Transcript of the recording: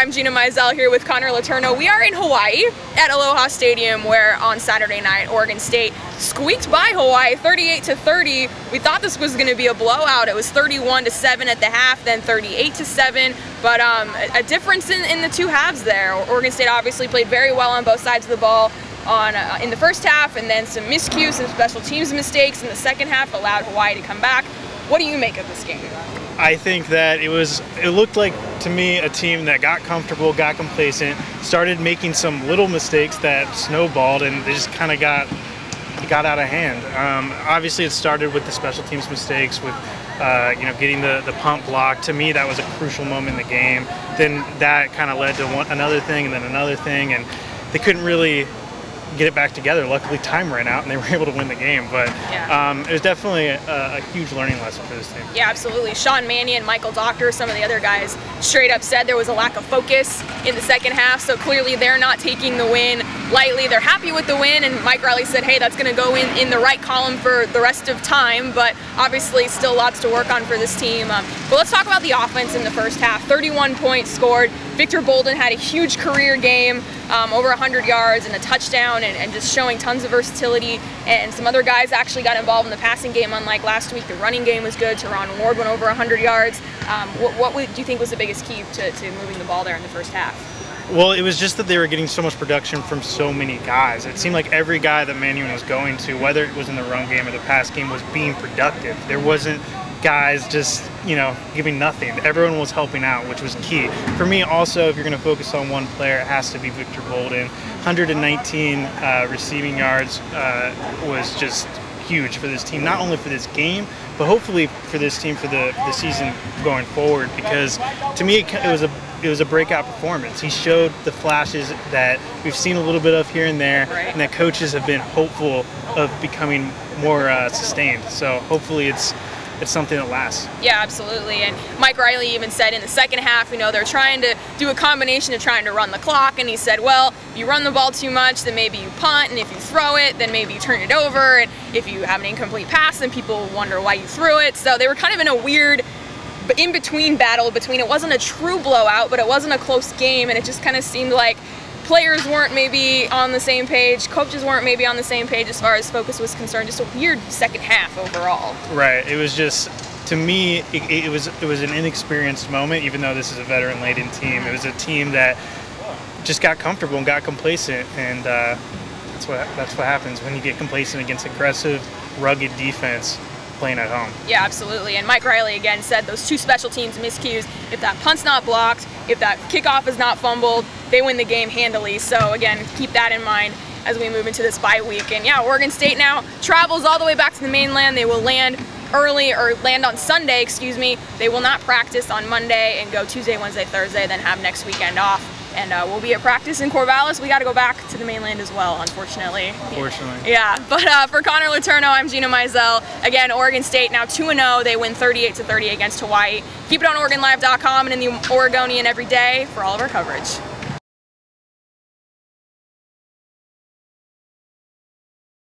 I'm Gina Mizell here with Connor Letourneau. We are in Hawaii at Aloha Stadium, where on Saturday night Oregon State squeaked by Hawaii 38-30. We thought this was going to be a blowout. It was 31-7 at the half, then 38-7. But a difference in the two halves there. Oregon State obviously played very well on both sides of the ball in the first half, and then some miscues, some special teams mistakes in the second half allowed Hawaii to come back. What do you make of this game? I think that it looked like, to me, a team that got comfortable, got complacent, started making some little mistakes that snowballed, and they just kind of got out of hand. Obviously, it started with the special teams mistakes, with getting the punt block. To me, that was a crucial moment in the game. Then that kind of led to another thing, and then another thing, and they couldn't really get it back together. Luckily, time ran out and they were able to win the game. But it was definitely a huge learning lesson for this team. Yeah, absolutely. Sean Mannion, Michael Doctor, some of the other guys straight up said there was a lack of focus in the second half. So clearly they're not taking the win lightly. They're happy with the win, and Mike Riley said, hey, that's going to go in the right column for the rest of time. But obviously still lots to work on for this team. But let's talk about the offense in the first half. 31 points scored. Victor Bolden had a huge career game, over 100 yards and a touchdown, and just showing tons of versatility. And some other guys actually got involved in the passing game, unlike last week. The running game was good. Teron Ward went over 100 yards. What do you think was the biggest key to moving the ball there in the first half? Well, it was just that they were getting so much production from so many guys. It seemed like every guy that Mannion was going to, whether it was in the run game or the pass game, was being productive. There wasn't guys just, giving nothing. Everyone was helping out, which was key. For me, also, if you're going to focus on one player, it has to be Victor Bolden. 119 receiving yards was just huge for this team, not only for this game, but hopefully for this team for the season going forward, because to me it was a breakout performance. He showed the flashes that we've seen a little bit of here and there, and that coaches have been hopeful of becoming more sustained. So hopefully it's something that lasts. Yeah, absolutely. And Mike Riley even said in the second half, they're trying to do a combination of trying to run the clock, and he said, well, if you run the ball too much, then maybe you punt, and if you throw it, then maybe you turn it over, and if you have an incomplete pass, then people wonder why you threw it. So they were kind of in a weird in-between battle between, it wasn't a true blowout, but it wasn't a close game, and it just kind of seemed like players weren't maybe on the same page, coaches weren't maybe on the same page as far as focus was concerned. Just a weird second half overall. Right. It was just, to me, it was an inexperienced moment, even though this is a veteran-laden team. It was a team that just got comfortable and got complacent, and that's what happens when you get complacent against aggressive, rugged defense playing at home. Yeah, absolutely. And Mike Riley again said those two special teams miscues, if that punt's not blocked, if that kickoff is not fumbled, they win the game handily. So again, keep that in mind as we move into this bye week. And yeah, Oregon State now travels all the way back to the mainland. They will land on Sunday, excuse me. They will not practice on Monday and go Tuesday, Wednesday, Thursday, then have next weekend off. And we'll be at practice in Corvallis. We got to go back to the mainland as well, unfortunately. Unfortunately. Yeah, but for Connor Letourneau, I'm Gina Mizell. Again, Oregon State now 2-0. They win 38-30 against Hawaii. Keep it on OregonLive.com and in the Oregonian every day for all of our coverage.